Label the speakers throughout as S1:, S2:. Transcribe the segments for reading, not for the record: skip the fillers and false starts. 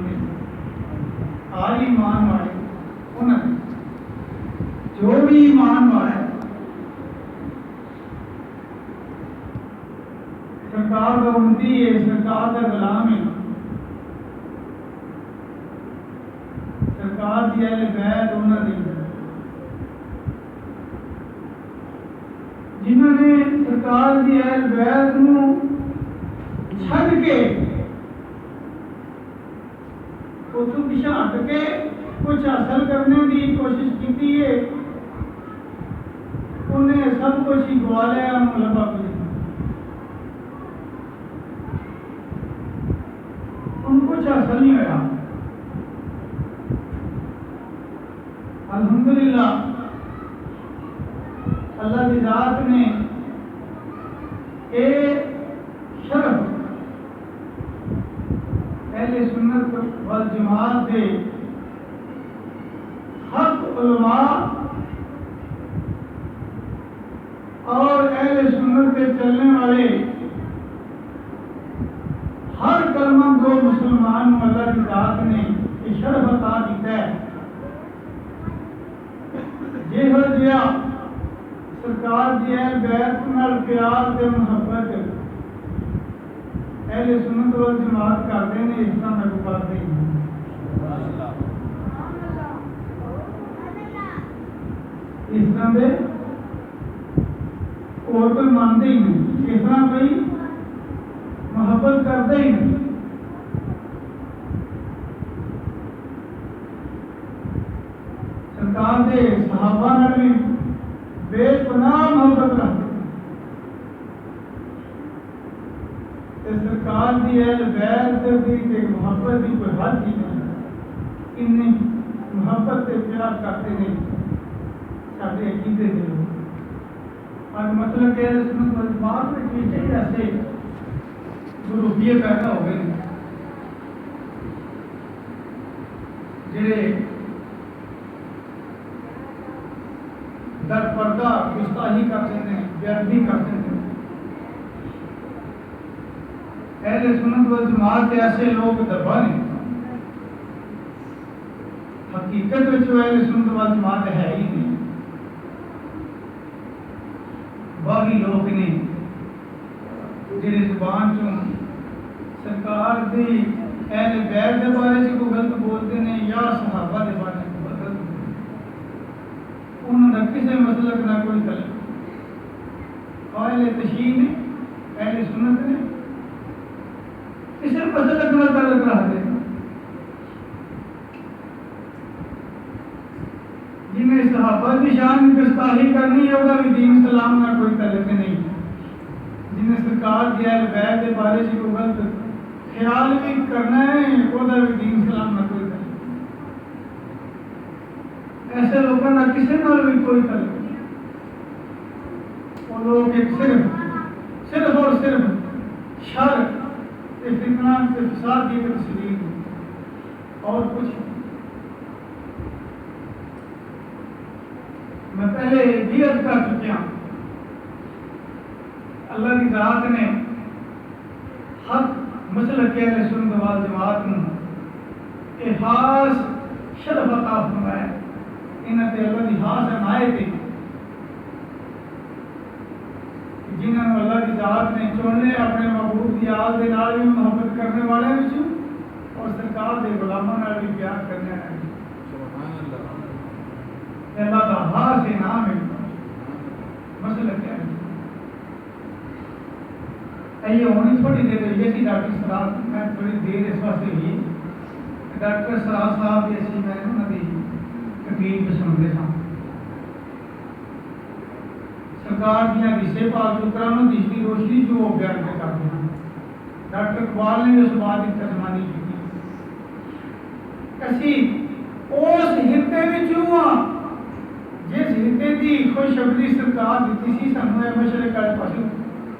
S1: ملتا آج ایمان والے انہوں نے جو بھی ایمان والا ہے سرکار کا امتی ہے سرکار کا غلام ہے سرکار کی اہل بیت انہوں نے جنہوں نے سرکار کی اہل بیت نو چھڈ کے اس کو پیچھے ہٹ کے کچھ حاصل کرنے کی کوشش کی ہے انہیں سب کچھ ہی گوا لیا لبا کچھ ان کچھ حاصل نہیں ہوا الحمدللہ اللہ کی ذات نے ایک شرف اہل سنت والجماعت سے حق علماء اور اہل سنت کے چلنے والے ہر کلمہ کو مسلمان اللہ کی ذات نے یہ شرف عطا دیتا ہے یہ ہو گیا سرکار دی اہل بیت نال پیار تے محبت اہل سنت والجماعت کرتے ہیں اس طرح میں کرتے ہیں اس طرح دے اور کوئی مانتے ہی نہیں اس طرح کوئی محبت کرتے ہی نہیں سرکار دے صحابہ نال بھی بے پناہ محبت رکھتے سرکار کی اہل بیت کی محبت کی کوئی حد ہی نہیں ان محبت سے پیار کرتے ہیں سارے عقیدے کے لوگ اور مطلب کہ سنت والجماعت میں پیچھے ایسے گروپیے پیدا ہو گئے جڑے در پردہ گستاخی کرتے ہیں بےادبی کرتے ہیں اہل سنت والجماعت کے ایسے لوگ دبا نے حقیقت میں جو اہل سنت والجماعت ہے ہی نہیں باقی لوگ نے جنہیں زبان چوں سرکار دی اہل بیت کے بارے سے کوئی غلط بولتے ہیں یا صحابہ کے بارے سے کوئی غلط انہوں نے کسی مسلک نہ کوئی تعلق قائل تشیع نے اہل سنت نے کسی مسلک نہ تعلق رکھتے ہیں جنہیں صحابہ کی شان کی گستاخی کرنی ہوگا بھی دین اسلام کا کوئی تعلق نہیں جنہیں سرکار کی اہل بیت کے بارے سے کوئی غلط خیال بھی کرنا ہے وہ بھی دین اسلام کا کوئی تعلق ایسے لوگوں کا کسی نال بھی کوئی تعلق نہیں وہ لوگ ایک صرف اور صرف شر فتنہ سے فساد کی تصدیق اور کچھ میں پہلے بھی عرض کر چکا اللہ کی ذات نے حق مسلک اہل سنت والجماعت کو خاص شرف عطا فرمایا انہاں تے اللہ کی خاص عنایت ہے جنہوں نے اللہ کی ذات نے چن لے اپنے محبوب کی یاد کے نال بھی محبت کرنے والے وچوں اور سرکار دے غلاماں نال بھی پیار کرنے والے اللہ کا خاص انعام ہے مسلک ہے یہ ہونی تھوڑی دیر یہ سی ڈاکٹر سراج میں تھوڑی دیر اس واسطے ہوئی ڈاکٹر سراج صاحب جیسی میں انہوں نے تقریر سنتے سن سرکار دیا حدیث پاک جو کرام کی روشنی جو بیان کرتے ہیں ڈاکٹر اقبال نے اس بات کی ترجمانی کی اسی اس حصے وچوں جس حصے کی خوشخبری سرکار دیتی سی سانوں اے مشرق والے پاسوں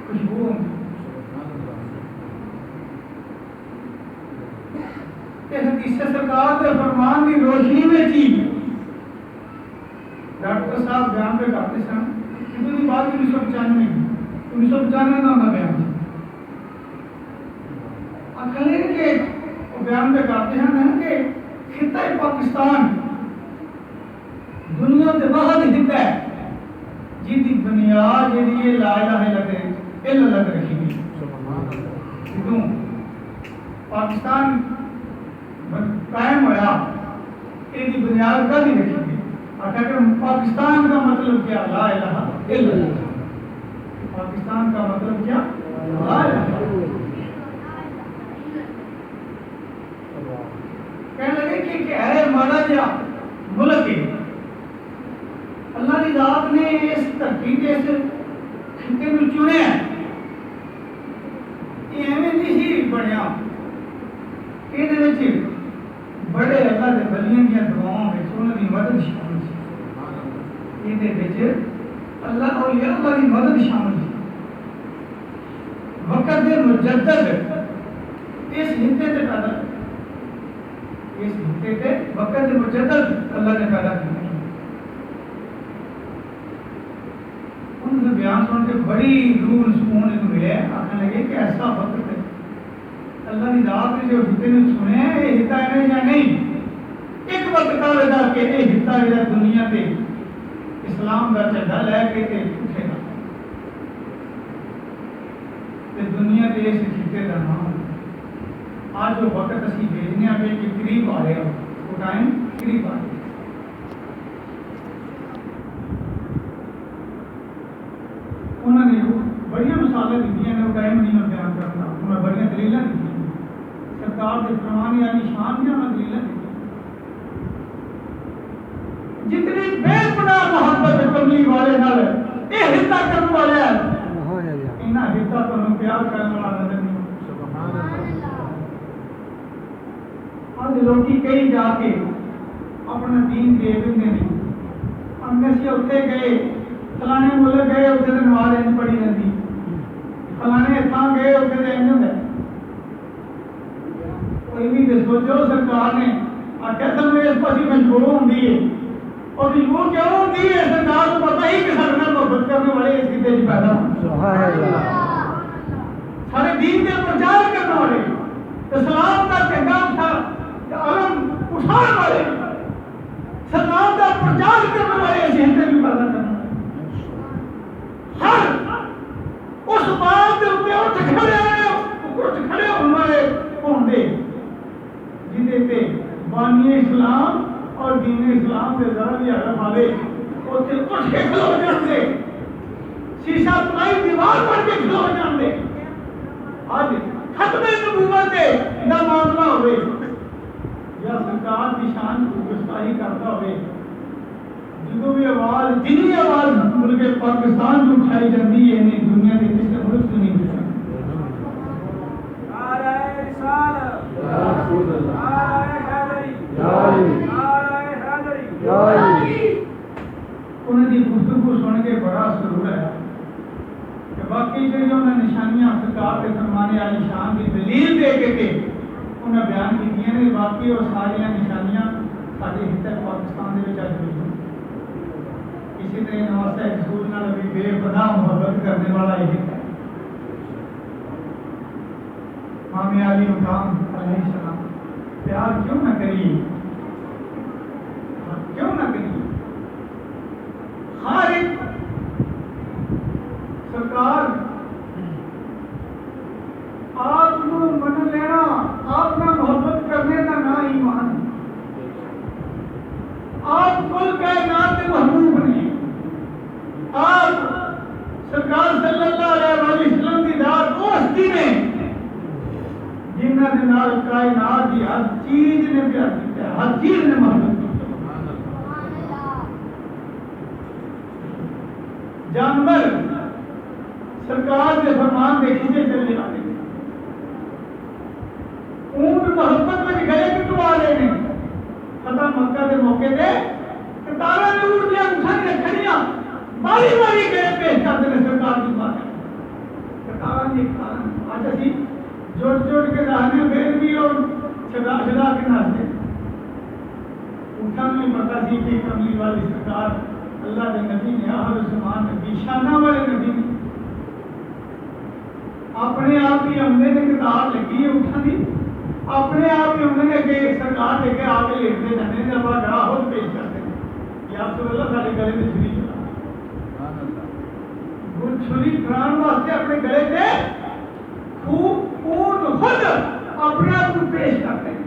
S1: خوشبو حدیث سرکار کے فرمان کی روشنی میں چی ڈاکٹر صاحب بیان پہ کرتے سن کی بات 1995 کا بیان اکھلے کے بیان کرتے ہیں کہ خطہ پاکستان دنیا کے واحد خطہ ہے جی کی بنیاد جی لا الہ الا اللہ رکھی گئی. کیوں پاکستان قائم ہوا یہ بنیاد کا نہیں رکھی گئی. آخر کہ پاکستان کا مطلب کیا؟ لا الہ الا اللہ. پاکستان کا مطلب کیا؟ لا الہ الا اللہ. کہنے لگے کہ ہے ماڑا جا ملک ہے. اللہ کی ذات نے اس دھرتی کے اس خطے میں چنے ہیں. یہ ایویں نہیں سی بنیا. یہ بڑے اللہ کے بلیاں کی دعاؤں میں انہوں کی مدد شامل سی. یہ اللہ اولیاء اللہ کی مدد شامل سی. وقت کے مجدد اس خطے سے پیدا اس خطے سے وقت کے مجدد اللہ نے پیدا کیا. ان سے بیان سن کے بڑی روح سکون ملے. آخر لگے کہ ایسا وقت ہے اللہ کی ذات نے جو حصے نے سنے ہیں یہ حصہ ہے یا نہیں. ایک وقت کا لگا کہ یہ حصہ جو دنیا کے اسلام کا جھنڈا لے کے اٹھے گا. دنیا کے اس خطے کا نام آج جو وقت اسی بھیجنے پہ کہ قریب آ رہے وہ ٹائم قریب آ رہے. انہوں نے بڑی مثالیں دیتی ہیں. وہ ٹائم نہیں میں بیان کرتا. انہیں بڑی دلیل دیتی ہیں. سرکار کے فرمان یعنی شان کیا انہیں دلیل دیتی ہیں. جتنی بے پناہ محبت کملی والے نال یہ حصہ کرنے والے ہیں انہاں حصہ تو پیار کرنے والا نظر نہیں. آج لوگی کئی جا کے اپنا دین دے دیں نہیں. ہم سے اتنے گئے فلانے ملک گئے اتنے تو نماز نہیں پڑھی جاتی. فلانے تھان گئے اتنے تو نہیں ہوتا. کوئی بھی سوچو سرکار نے آخر سب اس پاس مجبور ہوتی ہے. اور مجبور کیوں ہوتی ہے؟ سرکار کو پتہ ہی کہ سارے نال محبت کرنے والے اس خطے سے پیدا ہوں. سارے دین کے پرچار کرنے والے اسلام کا جھنڈا علم اٹھانے والے اسلام کا پرچار کرنے والے اس خطے بھی پیدا کرنے والے ہر اس بات کے اوپر اٹھ کھڑے ہونے والے ہوں گے جنہیں پہ بانی اسلام اور دین اسلام کے ذرا بھی حرف والے اسے اٹھ کے کھلو جان دے. شیشہ پلائی دیوار پڑھ کے کھلو جان دے. آج ختم نبوت دے نہ معاملہ ہوئے یا سرکار کی شان کو گستاخی کرتا ہوئے جدو بھی آواز جنی آواز ملک پاکستان میں اٹھائی جاتی ہے نہیں دنیا کے کسی ملک سے نہیں اٹھائی. انہوں نے گفتگو سن کے بڑا سرور ہے کہ باقی جو انہوں نے نشانیاں سرکار کے فرمانے والی شان کی دلیل دے کے تھے انہیں بیان کی ہیں. باقی اور ساری نشانیاں سارے حصے پاکستان کے اج ہوئی ہیں. اسی طرح نواسا رسول نال بھی بے پناہ محبت کرنے والا یہ ہے. امام علی مقام علیہ السلام پیار کیوں نہ کریے کیوں نہ کریے. ہر ایک سرکار آپ کو من لینا آپ کا محبت کرنے کا نہ ایمان. آپ کل کائنات کے محبوب نہیں. آپ سرکار صلی اللہ علیہ وسلم کی ذات وہ ہستی میں جنہ کے نال کائنات کی ہر چیز نے پیار کیا ہر چیز نے محبت کی. جانور سرکار کے فرمان کے کھینچے چلنے والے اونٹ محبت میں گئے کٹوا رہے ہیں. فتح مکہ کے موقع پہ کتارا نے اونٹ دیا اٹھانی رکھنیاں باری باری گئے پیش کرتے ہیں سرکار کی بات ہے. کتارا نے آج اسی جوڑ جوڑ کے رہنے پھر بھی اور چھدا چھدا کے ناچتے. اٹھا میں پتا سی کہ کملی والی سرکار اللہ کے نبی نے آخر زمان نبی شانہ والے نبی نے اپنے آپ کی آمدے نے کتاب لگی ہے اٹھا دی اپنے آپ ہی انہوں نے کہ سرکار لے کے آ کے لیٹتے جانے ہیں جب گڑا خود پیش کرتے ہیں کہ آپ صلی اللہ سارے گلے میں چھری چلا وہ چھری پھران واسطے اپنے گلے سے خوب خون خود اپنے آپ کو پیش کرتے ہیں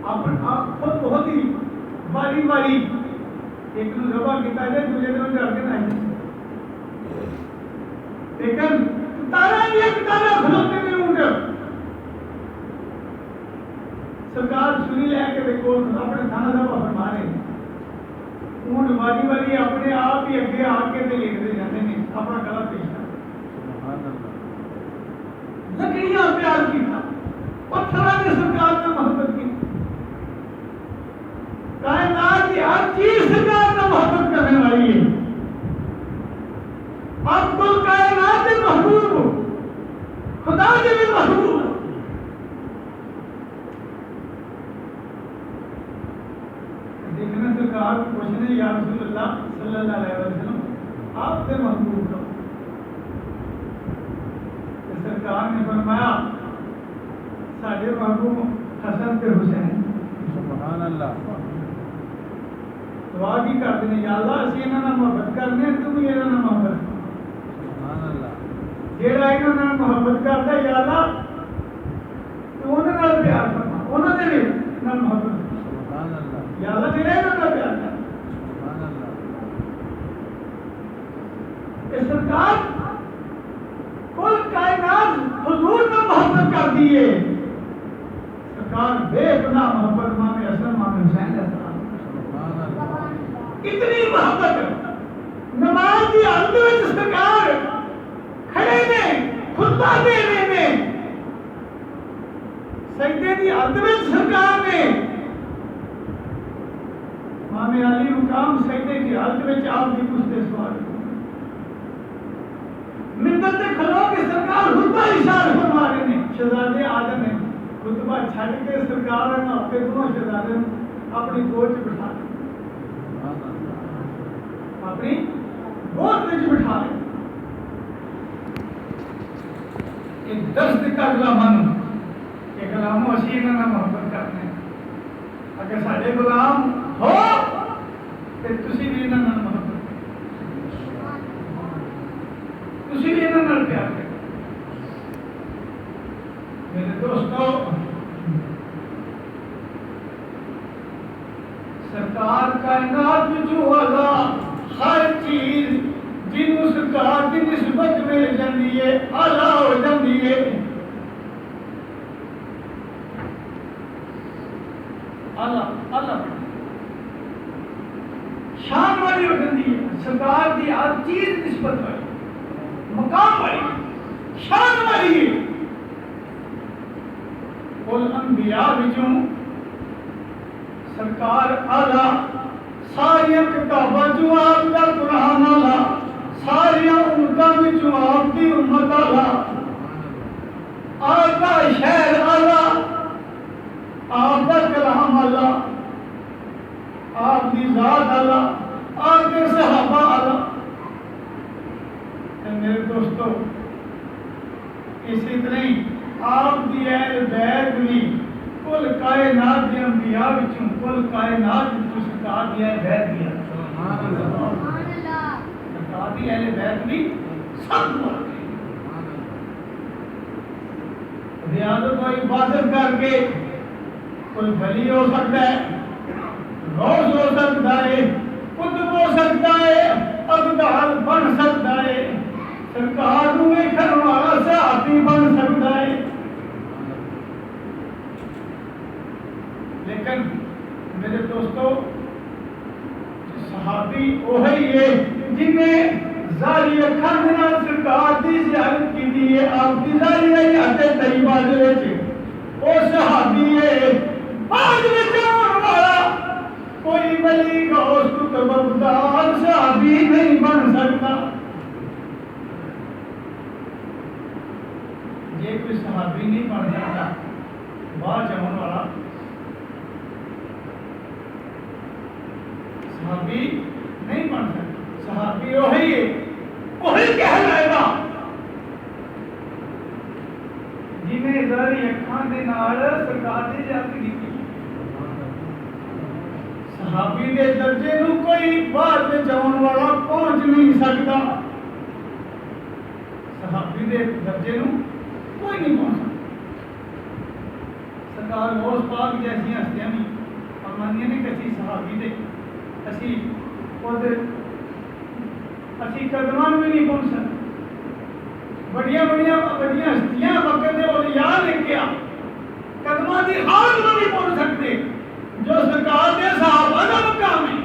S1: آپ خود بہت ہی باری باری ایک نو ذبح کیتا جائے دوسرے دن کر کے نہیں لیکن تارا ایک تارا کھلوتے میں اونٹ سرکار چھری لے کے دیکھو اپنے تھانہ ذبح فرما رہے ہیں اونٹ باری باری اپنے آپ ہی اگے آ کے لکھتے جاتے ہیں اپنا گلا پیش کرتے لکڑیاں پیار کی تھا پتھراں نے سرکار میں محبت کی کائنات کی ہر چیز سرکار میں محبت کرنے والی ہے اب کل کائنات محبوب خدا کے بھی محبوب دیکھنا سرکار کو پوچھنے یا رسول اللہ صلی اللہ علیہ وسلم آپ سے محبوب ہو سرکار نے فرمایا ساڈے محبوب حسن تے حسین
S2: سبحان اللہ
S1: دعا کی کرتے ہیں یا اللہ اسی انہاں نال محبت کرنے ہیں تو بھی انہاں نال محبت
S2: سبحان اللہ
S1: جیڑا انہاں نال محبت کرتا ہے یا اللہ تو انہاں نال پیار فرما انہاں دے نال محبت
S2: سبحان اللہ
S1: یا اللہ تیرے نال پیار کر
S2: سبحان اللہ
S1: کہ سرکار کل کائنات حضور میں محبت کر دیے سرکار بے پناہ محبت امام حسن امام حسین کا سلام
S2: سبحان اللہ
S1: اتنی محبت نماز کی حالت میں سرکار کھڑے نے خطبہ دینے میں سجدے کی حالت میں سرکار نے امام علی مقام سجدے کی حالت میں آپ کی پوچھتے سوال منبر سے کھلو کے سرکار خطبہ ارشاد فرما رہے ہیں شہزادے آدم نے خطبہ چھڑ کے سرکار نے اپنے دونوں شہزادے اپنی گود میں بٹھا لیا اپنی گود میں بٹھا لیا ایک دست کا غلامان کہ غلاموں اسی انہاں نال محبت کرتے ہیں اگر ساڈے غلام ہو تے تسی بھی انہاں نال محبت تسی بھی انہاں نال پیار کرو میرے دوستو سرکار کائنات میں جو اللہ ہر چیز جنوں سرکار کی نسبت مل جاندی ہے اعلیٰ ہو جاندی ہے اعلیٰ شان والی ہو جاندی ہے سرکار کی ہر چیز نسبت والی مقام والی شان والی ہے کل انبیاء وچوں سرکار اعلیٰ ساری کتاباں جو آپ کا قرآن اعلیٰ ساری امتاں وچوں آپ کی امت اعلیٰ آپ کا شہر اعلیٰ آپ کا کلام اعلیٰ آپ کی ذات اعلیٰ آپ کے صحابہ اعلیٰ میرے دوستو اسی طرح آپ کی اہل بیت بھی کل کائنات کے انبیاء وچوں کل کائنات وچوں سرکار دی اہل بیت بھی سبحان اللہ سرکار دی اہل بیت بھی سب مانتے ریاضت و عبادت کر کے کوئی ولی ہو سکتا ہے غوث ہو سکتا ہے قطب ہو سکتا ہے ابدال بن سکتا ہے سرکار نو ویکھن والا صحابی بن سکتا ہے لیکن میرے دوستو صحابی وہی ہے جنہیں ظاہری اکھاں نال سرکار دی زیارت کی ہے آپ کی ظاہری حیات طیبہ دے وچ او صحابی ہے بعد وچ آن والا کوئی ولی غوث قطب ابدال صحابی نہیں بن سکتا یہ کوئی صحابی نہیں بن سکتا بعد آن والا صحابی نہیں بن سکتا صحابی وہی ہے وہی کہلائے گا جنہیں ذری اکھاں دے نال دی اجازت دیتی صحابی دے درجے نو کوئی بعد میں جاؤن والا پہنچ نہیں سکتا صحابی دے درجے نو کوئی نہیں پہنچ سکتا سرکار غوث پاک جیسی ہستیاں بھی فرمانیاں نے کسی صحابی دے اسی قدمان میں نہیں پہنچ سکتے بڑیاں ہستیاں وقت دے اولیاء نے کیا قدمان دی حال میں نہیں پہنچ سکتے جو سرکار دے صحابہ دا مقام ہے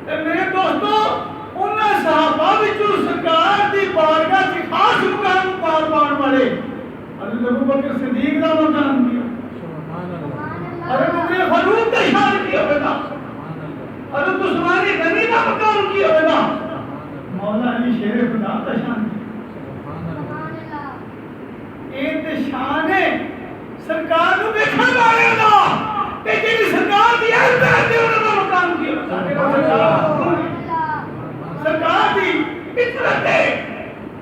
S1: تے میرے دوستو انہاں صحابہ وچوں سرکار دی بارگاہ وچ خاص مقام پار والے حضرت ابوبکر صدیق دا مقام کیا حضرت عمر فاروق دا شان کیا ہوگا حضرت عثمان غنی دا مقام کیا ہوگا مولا علی شیر خدا دا شان کیا اے تے شان ہے سرکار نو دیکھن والے دا تے جڑی سرکار دی عزت تے انہاں دا مقام کیا سرکار دی عزت ہے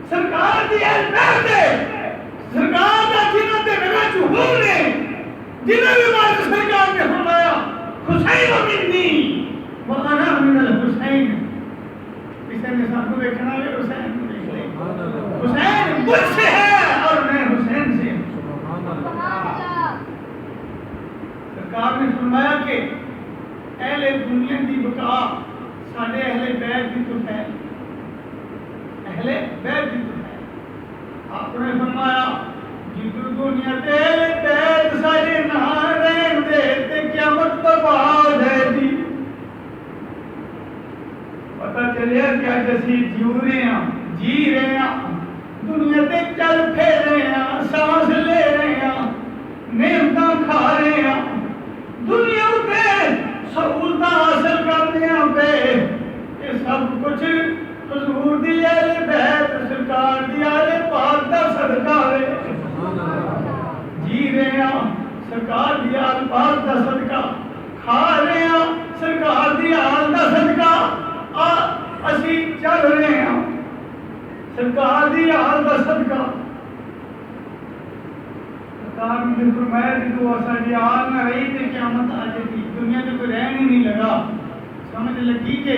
S1: سرکار دی عزت ہے سرکار دا جنہاں تے میرا ظہور ہے جنہاں بھی بات سرکار نے فرمایا حسین منی وانا من الحسین کسی نے سب کو دیکھنا ہے حسین مجھ سے ہے اور میں حسین سے سرکار نے فرمایا کہ اہل دنیا کی بقا ساڈے اہل بیت کی تو ہے اہل بیت کی تو ہے آپ نے فرمایا جدو دنیا تے اہل بیت سارے نہ رہن دے تے قیامت تو بعد ہے جی پتہ چلیا کہ اج اسی جی رہے ہیں دنیا تے چل پھر رہے ہیں سانس لے رہے ہیں نعمتاں کھا رہے ہیں دنیا تے سہولتاں حاصل کرنے پہ یہ سب کچھ حضور دی اہل بیت سرکار دی اہل پاک دا صدقہ ہے جی رہے ہیں سرکار دی اہل پاک دا صدقہ کھا رہے ہیں سرکار دی اہل دا صدقہ اسی چل رہے ہیں سرکار دی اہل دا صدقہ سرکار نے فرمایا کہ تو ساڈی آل نہ رہی تے قیامت آ جاتی دنیا تے کوئی رہن ہی نہیں لگا سمجھ لگی کہ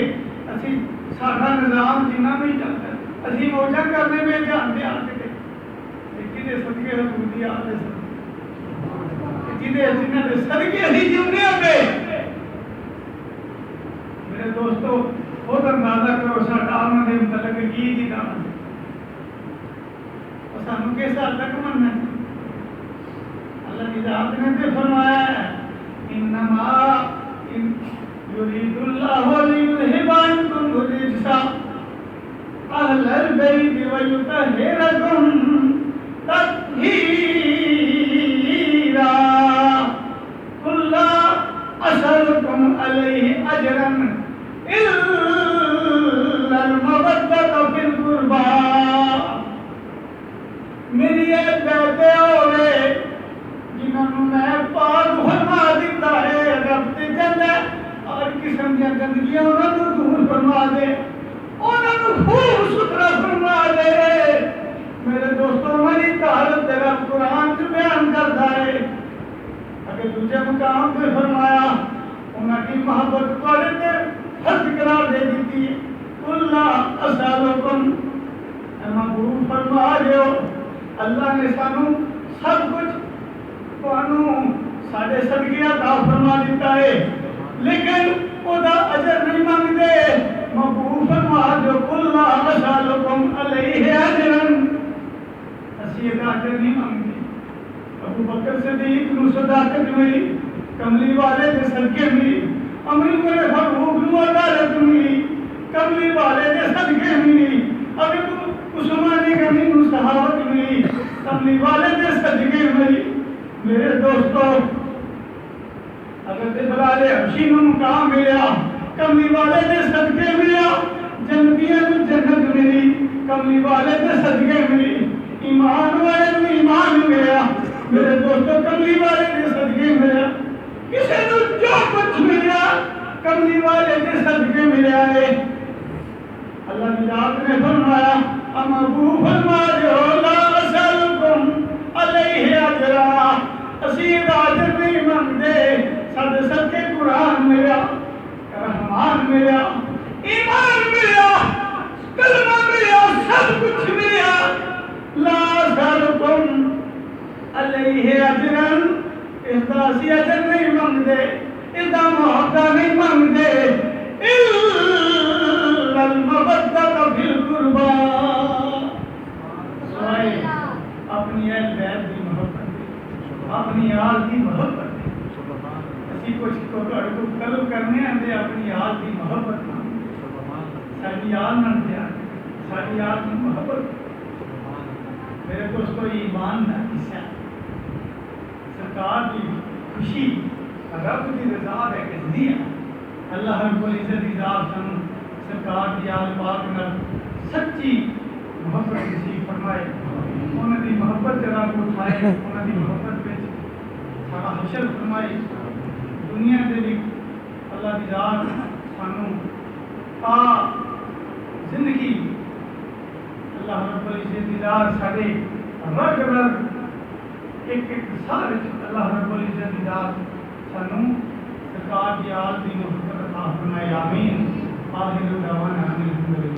S1: اسی ساڈا نظام جنہ بھی چلتا ہے اسی موجہ کرنے میں جانتے آتے تھے لیکن یہ صدقے حضور دی آل دے صدقے جنہ دے صدقے اسی جمنے پہ میرے دوستو خود اندازہ کرو ساڈا آل دے متعلق کی دعوت اور سانو کس حد تک مننا ہے اللہ کی ذات نے تے فرمایا ہے انما یرید اللہ لیذھب عنکم الرجس اہل البیت ویطہرکم تطہیرا قل لا اسألکم علیہ اجرا الا المودۃ فی القربى میری ایک بیٹے ہوئے جنہوں میں پاک فرما دیتا ہے رب تے جنہ اور قسم دیا گندگیاں انہوں کو دور فرما دے انہوں کو خوب ستھرا فرما دے میرے دوستوں ہماری طہارت دے رب قرآن سے بیان کرتا ہے اگر دوسرے مقام پہ فرمایا انہوں کی محبت والے نے حد قرار دے دیتی ہے اللہ اسالکم محبوب فرما دیو اللہ نے سانو سب کچھ ساڑھے صدقے عطا فرما دیتا ہے لیکن وہ دا اجر نہیں مانگتے محبوب فرما جو قل لا اسالکم علیہ اجرا اسی دا اجر نہیں مانگتے ابو بکر صدیق نو صداقت ملی کملی والے دے صدقے ملی عمر فاروق نو عدالت ملی کملی والے دے صدقے ملی اگر عثمان غنی نو صحابت ملی کملی والے دے صدقے ملی میرے دوستو اگر بلال حبشی میں مقام ملیا کملی والے دے صدقے ملیا جنتیاں نو جنت ملی کملی والے دے صدقے ملی ایمان والے نو ایمان ملیا میرے دوستو کملی والے دے صدقے ملیا کسی نو جو کچھ ملیا کملی والے دے صدقے ملیا ہے اللہ کی ذات نے فرمایا ام ابو فرما جو لا اسالکم علیہ اجرا اسی اجر نہیں منگتے سد صدقے قرآن ملیا رحمان ملیا ایمان ملیا کلمہ ملیا سب کچھ ملیا لا سالکم علیہ اجرن اس کا اسی اجر نہیں منگتے اس کا معاوضہ نہیں منگتے الا المودۃ فی القربى سوائے اپنی اہل بیت کی محبت دی اپنی آل کی محبت دی اسی کچھ کو طلب کرنے آتے اپنی آل کی محبت نہ ساری آل نہ پیار ساری آل کی محبت میرے دوستو ایمان نہ حصہ سرکار کی خوشی رب کی رضا ہے کہ نہیں اللہ رب العزت کی ذات سن سرکار کی آل پاک نہ سچی محبت نصیب فرمائے انہوں نے محبت جگہ کو اٹھائے انہوں نے محبت پہ سارا حشر فرمائے دنیا کے بھی اللہ کی ذات سانوں تا زندگی اللہ رب العزت کی ذات سارے رگ رگ ایک ایک سال اللہ رب العزت کی ذات سانوں سرکار کی آل کی محبت عطا فرمائے آمین آخر دعوانا الحمدللہ